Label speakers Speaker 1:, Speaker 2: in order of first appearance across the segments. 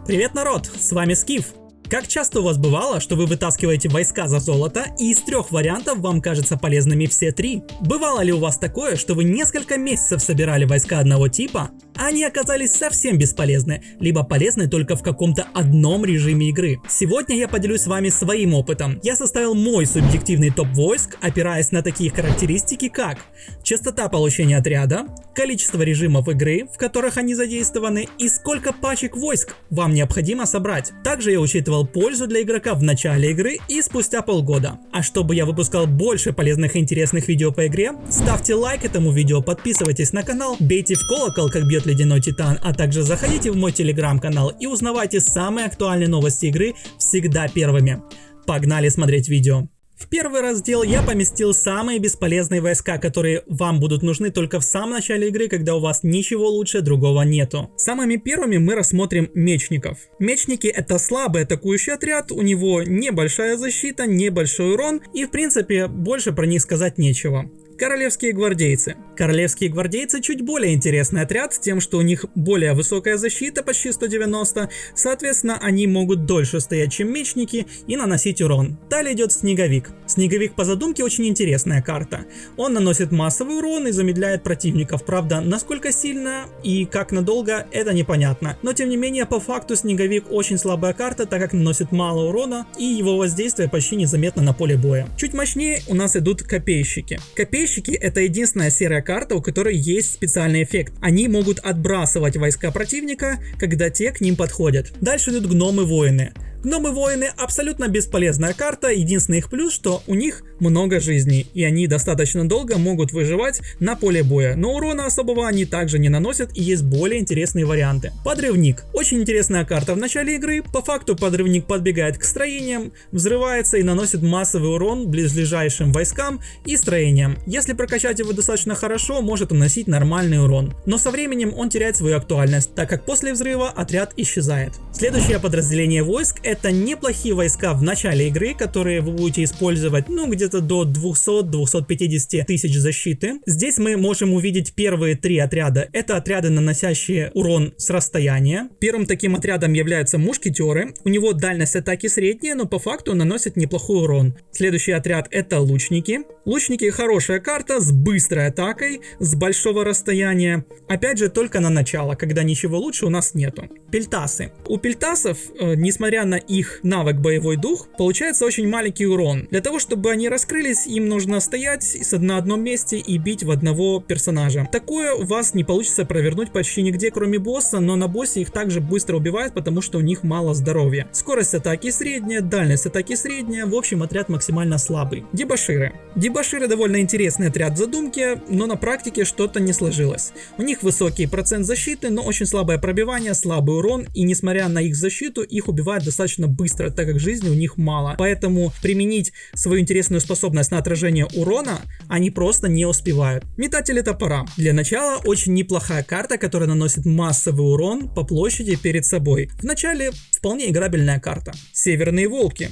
Speaker 1: Привет, народ! С вами Скиф. Как часто у вас бывало, что вы вытаскиваете войска за золото, и из 3 вариантов вам кажутся полезными все 3? Бывало ли у вас такое, что вы несколько месяцев собирали войска одного типа, а они оказались совсем бесполезны, либо полезны только в каком-то одном режиме игры? Сегодня я поделюсь с вами своим опытом. Я составил мой субъективный топ войск, опираясь на такие характеристики, как частота получения отряда, количество режимов игры, в которых они задействованы, и сколько пачек войск вам необходимо собрать. Также я учитывал пользу для игрока в начале игры и спустя полгода. А чтобы я выпускал больше полезных и интересных видео по игре, ставьте лайк этому видео, подписывайтесь на канал, бейте в колокол, как бьет ледяной титан, а также заходите в мой телеграм-канал и узнавайте самые актуальные новости игры всегда первыми. Погнали смотреть видео. В первый раздел я поместил самые бесполезные войска, которые вам будут нужны только в самом начале игры, когда у вас ничего лучше другого нету. Самыми первыми мы рассмотрим мечников. Мечники — это слабый атакующий отряд, у него небольшая защита, небольшой урон, и в принципе больше про них сказать нечего. Королевские гвардейцы. Королевские гвардейцы чуть более интересный отряд, тем, что у них более высокая защита, почти 190, соответственно, они могут дольше стоять, чем мечники, и наносить урон. Далее идет снеговик. Снеговик по задумке очень интересная карта. Он наносит массовый урон и замедляет противников, правда, насколько сильно и как надолго, это непонятно. Но тем не менее, по факту снеговик очень слабая карта, так как наносит мало урона, и его воздействие почти незаметно на поле боя. Чуть мощнее у нас идут копейщики. Копейщики — это единственная серая карта, у которой есть специальный эффект. Они могут отбрасывать войска противника, когда те к ним подходят. Дальше идут гномы-воины. Гномы-воины абсолютно бесполезная карта, единственный их плюс, что у них много жизней, и они достаточно долго могут выживать на поле боя, но урона особого они также не наносят, и есть более интересные варианты. Подрывник. Очень интересная карта в начале игры, по факту подрывник подбегает к строениям, взрывается и наносит массовый урон ближайшим войскам и строениям. Если прокачать его достаточно хорошо, может наносить нормальный урон, но со временем он теряет свою актуальность, так как после взрыва отряд исчезает. Следующее подразделение войск — это неплохие войска в начале игры, которые вы будете использовать, где-то до 200-250 тысяч защиты. Здесь мы можем увидеть первые 3 отряда. Это отряды, наносящие урон с расстояния. Первым таким отрядом являются мушкетеры. У него дальность атаки средняя, но по факту наносят неплохой урон. Следующий отряд — это лучники. Лучники — хорошая карта с быстрой атакой, с большого расстояния. Опять же, только на начало, когда ничего лучше у нас нету. Пельтасы. У пельтасов, несмотря на их навык боевой дух, получается очень маленький урон. Для того, чтобы они раскрылись, им нужно стоять на одном месте и бить в одного персонажа. Такое у вас не получится провернуть почти нигде, кроме босса, но на боссе их также быстро убивают, потому что у них мало здоровья. Скорость атаки средняя, дальность атаки средняя, в общем, отряд максимально слабый. Дебоширы. Дебоширы довольно интересный отряд в задумке, но на практике что-то не сложилось. У них высокий процент защиты, но очень слабое пробивание, слабый урон, и несмотря на их защиту, их убивают достаточно быстро, так как жизни у них мало. Поэтому применить свою интересную способность на отражение урона они просто не успевают. Метатели топора. Для начала очень неплохая карта, которая наносит массовый урон по площади перед собой. В начале вполне играбельная карта. Северные волки.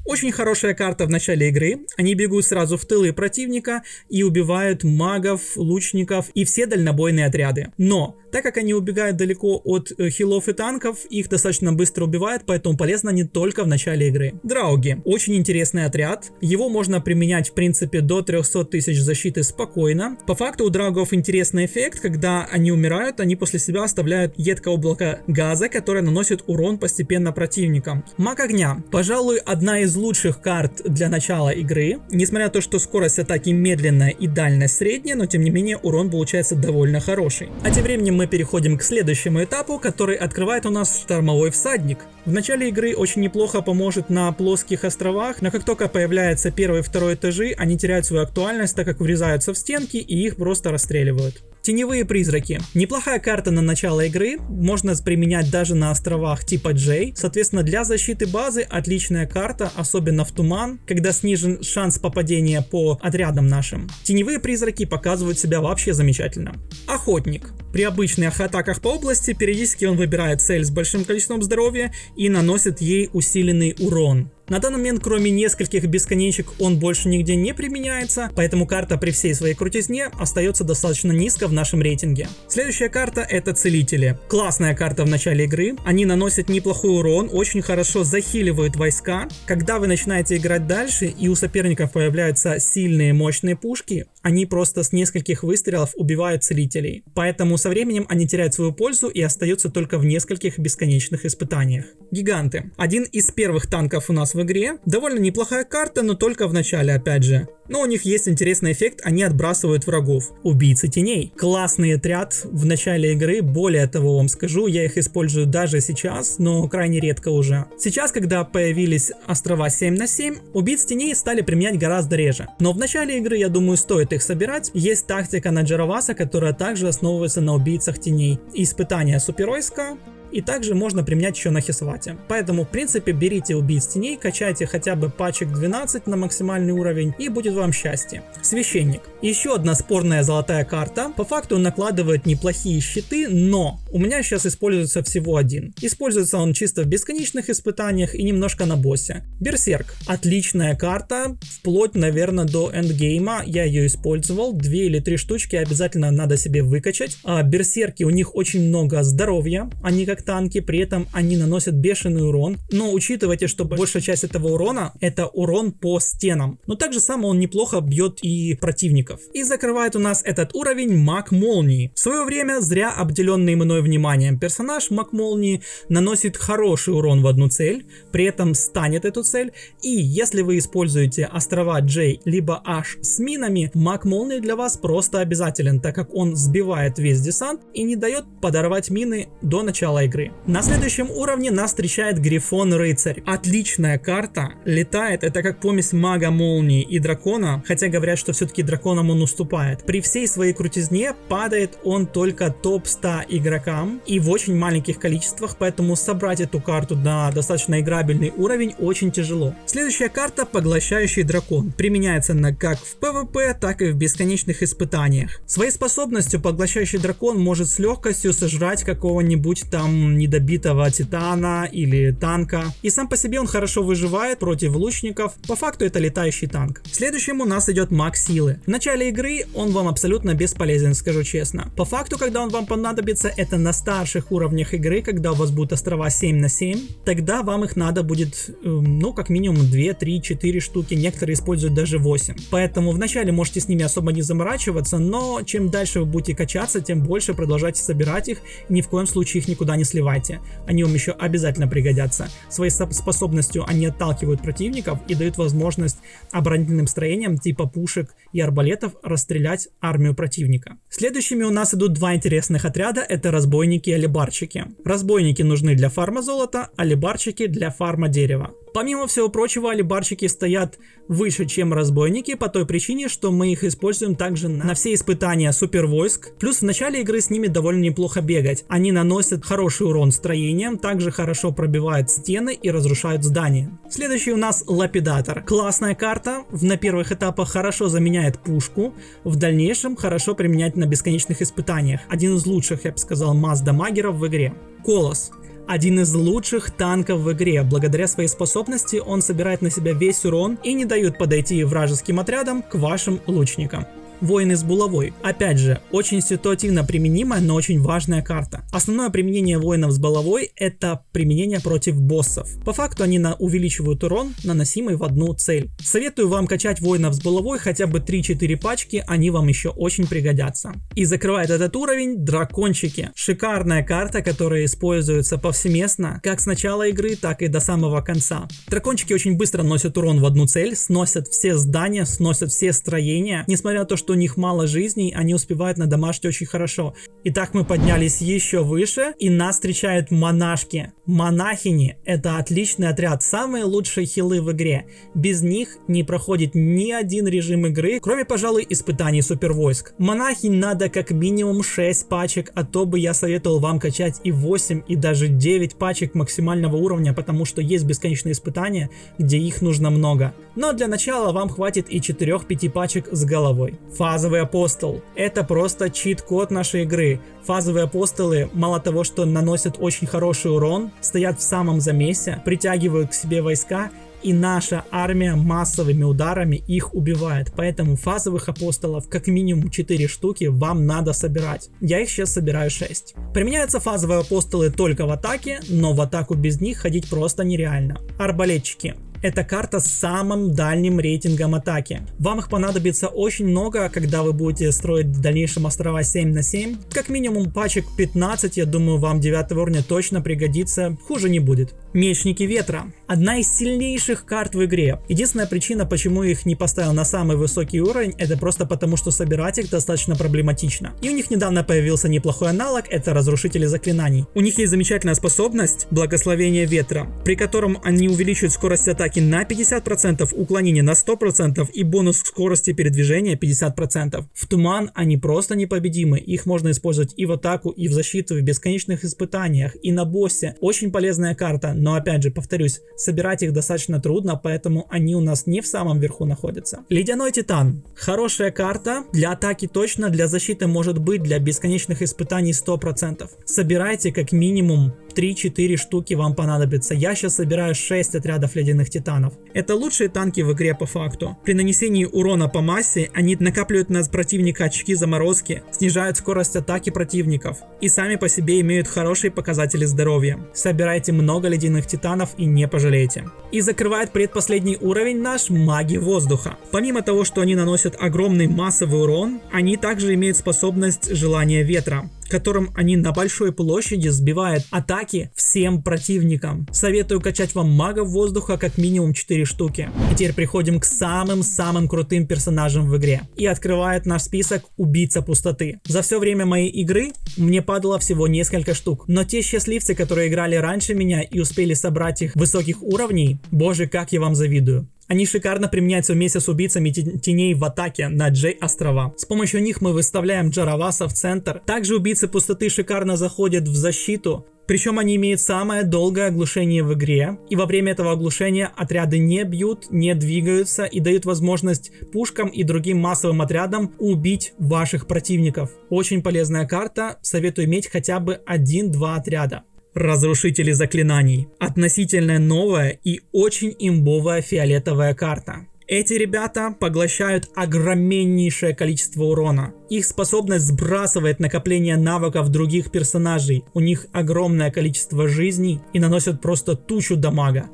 Speaker 1: Очень хорошая карта в начале игры, они бегут сразу в тылы противника и убивают магов, лучников и все дальнобойные отряды. Но, так как они убегают далеко от хилов и танков, их достаточно быстро убивают, поэтому полезно не только в начале игры. Драуги. Очень интересный отряд, его можно применять в принципе до 300 тысяч защиты спокойно. По факту у драугов интересный эффект, когда они умирают, они после себя оставляют едкое облако газа, которое наносит урон постепенно противникам. Маг огня. Пожалуй, одна из лучших карт для начала игры. Несмотря на то, что скорость атаки медленная и дальность средняя, но тем не менее урон получается довольно хороший. А тем временем мы переходим к следующему этапу, который открывает у нас штормовой всадник. В начале игры очень неплохо поможет на плоских островах, но как только появляются первые и второй этажи, они теряют свою актуальность, так как врезаются в стенки и их просто расстреливают. Теневые призраки. Неплохая карта на начало игры, можно применять даже на островах типа J. Соответственно, для защиты базы отличная карта, особенно в туман, когда снижен шанс попадения по отрядам нашим. Теневые призраки показывают себя вообще замечательно. Охотник. При обычных атаках по области периодически он выбирает цель с большим количеством здоровья и наносит ей усиленный урон. На данный момент, кроме нескольких бесконечек, он больше нигде не применяется, поэтому карта при всей своей крутизне остается достаточно низко в нашем рейтинге. Следующая карта — это Целители. Классная карта в начале игры, они наносят неплохой урон, очень хорошо захиливают войска. Когда вы начинаете играть дальше и у соперников появляются сильные мощные пушки, они просто с нескольких выстрелов убивают Целителей. Поэтому со временем они теряют свою пользу и остаются только в нескольких бесконечных испытаниях. Гиганты. Один из первых танков у нас в игре. Довольно неплохая карта, но только в начале, опять же. Но у них есть интересный эффект, они отбрасывают врагов. Убийцы теней. Классный отряд в начале игры, более того вам скажу, я их использую даже сейчас, но крайне редко уже. Сейчас, когда появились острова 7 на 7, убийц теней стали применять гораздо реже. Но в начале игры, я думаю, стоит их собирать. Есть тактика Наджараваса, которая также основывается на убийцах теней. Испытания супервойска. И также можно применять еще на Хисвате. Поэтому, в принципе, берите убийц теней, качайте хотя бы пачек 12 на максимальный уровень, и будет вам счастье. Священник. Еще одна спорная золотая карта. По факту он накладывает неплохие щиты, но у меня сейчас используется всего один. Используется он чисто в бесконечных испытаниях и немножко на боссе. Берсерк. Отличная карта, вплоть, наверное, до эндгейма. Я ее использовал. 2 или 3 штучки обязательно надо себе выкачать. Берсерки, у них очень много здоровья. Они как танки, при этом они наносят бешеный урон, но учитывайте, что большая часть этого урона это урон по стенам, но также само он неплохо бьет и противников. И закрывает у нас этот уровень Маг Молнии. В свое время зря обделенный мной вниманием персонаж Маг Молнии наносит хороший урон в одну цель, при этом станет эту цель, и если вы используете острова J либо H с минами, Маг Молнии для вас просто обязателен, так как он сбивает весь десант и не дает подорвать мины до начала игры. На следующем уровне нас встречает Грифон Рыцарь. Отличная карта, летает, это как помесь мага молнии и дракона, хотя говорят, что все-таки драконам он уступает. При всей своей крутизне падает он только топ-100 игрокам и в очень маленьких количествах, поэтому собрать эту карту на достаточно играбельный уровень очень тяжело. Следующая карта — Поглощающий дракон. Применяется она как в PvP, так и в бесконечных испытаниях. Своей способностью Поглощающий дракон может с легкостью сожрать какого-нибудь там недобитого титана или танка. И сам по себе он хорошо выживает против лучников. По факту это летающий танк. Следующим у нас идет маг силы. В начале игры он вам абсолютно бесполезен, скажу честно. По факту, когда он вам понадобится, это на старших уровнях игры, когда у вас будут острова 7 на 7. Тогда вам их надо будет, ну, как минимум 2, 3, 4 штуки. Некоторые используют даже 8. Поэтому вначале можете с ними особо не заморачиваться, но чем дальше вы будете качаться, тем больше продолжайте собирать их. Ни в коем случае их никуда не сливайте. Они вам еще обязательно пригодятся. Своей способностью они отталкивают противников и дают возможность оборонительным строениям типа пушек и арбалетов расстрелять армию противника. Следующими у нас идут два интересных отряда. Это разбойники и алибарчики. Разбойники нужны для фарма золота, алибарчики для фарма дерева. Помимо всего прочего, алибарчики стоят выше, чем разбойники, по той причине, что мы их используем также на все испытания супервойск. Плюс в начале игры с ними довольно неплохо бегать. Они наносят хороший урон строениям, также хорошо пробивают стены и разрушают здания. Следующий у нас Лапидатор. Классная карта, на первых этапах хорошо заменяет пушку, в дальнейшем хорошо применять на бесконечных испытаниях. Один из лучших, я бы сказал, масс-дамагеров в игре. Колос. Один из лучших танков в игре. Благодаря своей способности он собирает на себя весь урон и не дает подойти вражеским отрядам к вашим лучникам. Воины с булавой. Опять же, очень ситуативно применимая, но очень важная карта. Основное применение воинов с булавой — это применение против боссов. По факту они увеличивают урон, наносимый в одну цель. Советую вам качать воинов с булавой хотя бы 3-4 пачки, они вам еще очень пригодятся. И закрывает этот уровень дракончики. Шикарная карта, которая используется повсеместно, как с начала игры, так и до самого конца. Дракончики очень быстро носят урон в одну цель, сносят все здания, сносят все строения. Несмотря на то, что у них мало жизней, они успевают надамажить очень хорошо. Итак, мы поднялись еще выше, и нас встречают монашки. Монахини — это отличный отряд, самые лучшие хилы в игре. Без них не проходит ни один режим игры, кроме, пожалуй, испытаний супервойск. Монахинь надо как минимум 6 пачек, а то бы я советовал вам качать и 8, и даже 9 пачек максимального уровня, потому что есть бесконечные испытания, где их нужно много. Но для начала вам хватит и 4-5 пачек с головой. Фазовый апостол. Это просто чит-код нашей игры. Фазовые апостолы мало того, что наносят очень хороший урон, стоят в самом замесе, притягивают к себе войска и наша армия массовыми ударами их убивает. Поэтому фазовых апостолов как минимум 4 штуки вам надо собирать. Я их сейчас собираю 6. Применяются фазовые апостолы только в атаке, но в атаку без них ходить просто нереально. Арбалетчики. Это карта с самым дальним рейтингом атаки. Вам их понадобится очень много, когда вы будете строить в дальнейшем острова 7 на 7. Как минимум пачек 15, я думаю, вам 9 уровня точно пригодится, хуже не будет. Мечники ветра. Одна из сильнейших карт в игре. Единственная причина, почему их не поставил на самый высокий уровень, это просто потому, что собирать их достаточно проблематично. И у них недавно появился неплохой аналог, это разрушители заклинаний. У них есть замечательная способность благословения ветра, при котором они увеличивают скорость атаки на 50%, уклонение на 100% и бонус к скорости передвижения 50%. В туман они просто непобедимы, их можно использовать и в атаку, и в защиту, и в бесконечных испытаниях, и на боссе. Очень полезная карта, но опять же, повторюсь, собирать их достаточно трудно, поэтому они у нас не в самом верху находятся. Ледяной титан. Хорошая карта, для атаки точно, для защиты может быть, для бесконечных испытаний 100%. Собирайте как минимум 3-4 штуки вам понадобится. Я сейчас собираю 6 отрядов ледяных титанов. Это лучшие танки в игре по факту. При нанесении урона по массе они накапливают на противника очки заморозки, снижают скорость атаки противников и сами по себе имеют хорошие показатели здоровья. Собирайте много ледяных титанов и не пожалеете. И закрывает предпоследний уровень наш маги воздуха. Помимо того, что они наносят огромный массовый урон, они также имеют способность желания ветра, которым они на большой площади сбивают атаки всем противникам. Советую качать вам магов воздуха как минимум 4 штуки. И теперь приходим к самым крутым персонажам в игре. И открывает наш список убийца пустоты. За все время моей игры мне падало всего несколько штук. Но те счастливцы, которые играли раньше меня и успели собрать их высоких уровней, боже, как я вам завидую. Они шикарно применяются вместе с убийцами теней в атаке на Джей-острова. С помощью них мы выставляем Джараваса в центр. Также убийцы пустоты шикарно заходят в защиту. Причем они имеют самое долгое оглушение в игре. И во время этого оглушения отряды не бьют, не двигаются и дают возможность пушкам и другим массовым отрядам убить ваших противников. Очень полезная карта. Советую иметь хотя бы 1-2 отряда. Разрушители заклинаний. Относительно новая и очень имбовая фиолетовая карта. Эти ребята поглощают огромнейшее количество урона. Их способность сбрасывает накопление навыков других персонажей. У них огромное количество жизней и наносят просто тучу дамага.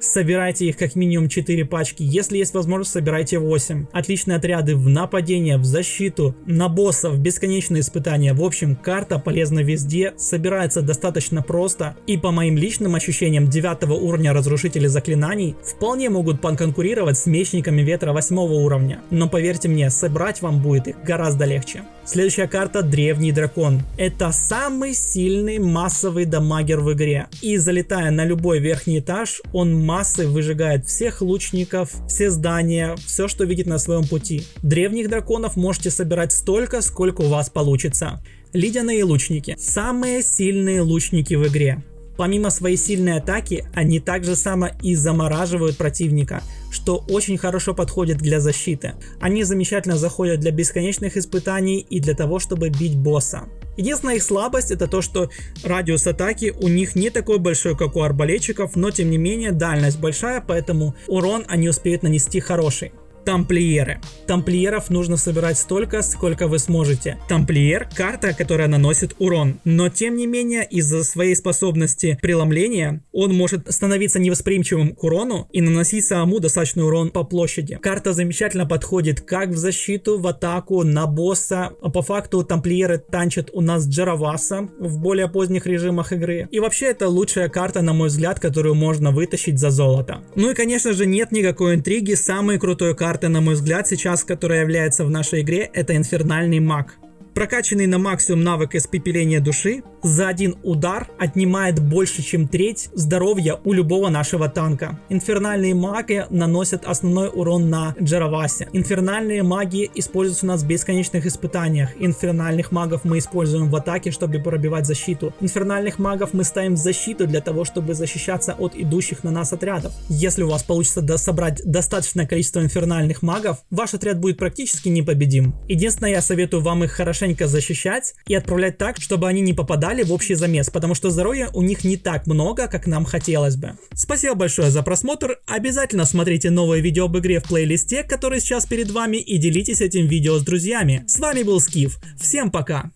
Speaker 1: Собирайте их как минимум 4 пачки, если есть возможность, собирайте 8. Отличные отряды в нападение, в защиту, на боссов, бесконечные испытания. В общем, карта полезна везде, собирается достаточно просто. И по моим личным ощущениям, 9 уровня разрушители заклинаний вполне могут поконкурировать с мечниками ветра 8 уровня. Но поверьте мне, собрать вам будет их гораздо легче. Следующая карта — Древний дракон. Это самый сильный массовый дамагер в игре. И залетая на любой верхний этаж, он массой выжигает всех лучников, все здания, все, что видит на своем пути. Древних драконов можете собирать столько, сколько у вас получится. Ледяные лучники. Самые сильные лучники в игре. Помимо своей сильной атаки, они также само и замораживают противника, что очень хорошо подходит для защиты. Они замечательно заходят для бесконечных испытаний и для того, чтобы бить босса. Единственная их слабость — это то, что радиус атаки у них не такой большой, как у арбалетчиков, но тем не менее дальность большая, поэтому урон они успеют нанести хороший. Тамплиеры. Тамплиеров нужно собирать столько, сколько вы сможете. Тамплиер — карта, которая наносит урон, но тем не менее из-за своей способности преломления он может становиться невосприимчивым к урону и наносить самому достаточный урон по площади. Карта замечательно подходит как в защиту, в атаку, на босса. По факту тамплиеры танчат у нас Джараваса в более поздних режимах игры. И вообще это лучшая карта, на мой взгляд, которую можно вытащить за золото. Ну и конечно же нет никакой интриги, самой крутой карты, на мой взгляд, сейчас, которая является в нашей игре, это инфернальный маг. Прокачанный на максимум навык испепеления души за один удар отнимает больше, чем треть здоровья у любого нашего танка. Инфернальные маги наносят основной урон на Джаравасе. Инфернальные маги используются у нас в бесконечных испытаниях. Инфернальных магов мы используем в атаке, чтобы пробивать защиту. Инфернальных магов мы ставим в защиту для того, чтобы защищаться от идущих на нас отрядов. Если у вас получится собрать достаточное количество инфернальных магов, ваш отряд будет практически непобедим. Единственное, я советую вам их хорошо хорошенько защищать и отправлять так, чтобы они не попадали в общий замес, потому что здоровья у них не так много, как нам хотелось бы. Спасибо большое за просмотр, обязательно смотрите новые видео об игре в плейлисте, который сейчас перед вами, и делитесь этим видео с друзьями. С вами был Скиф, всем пока!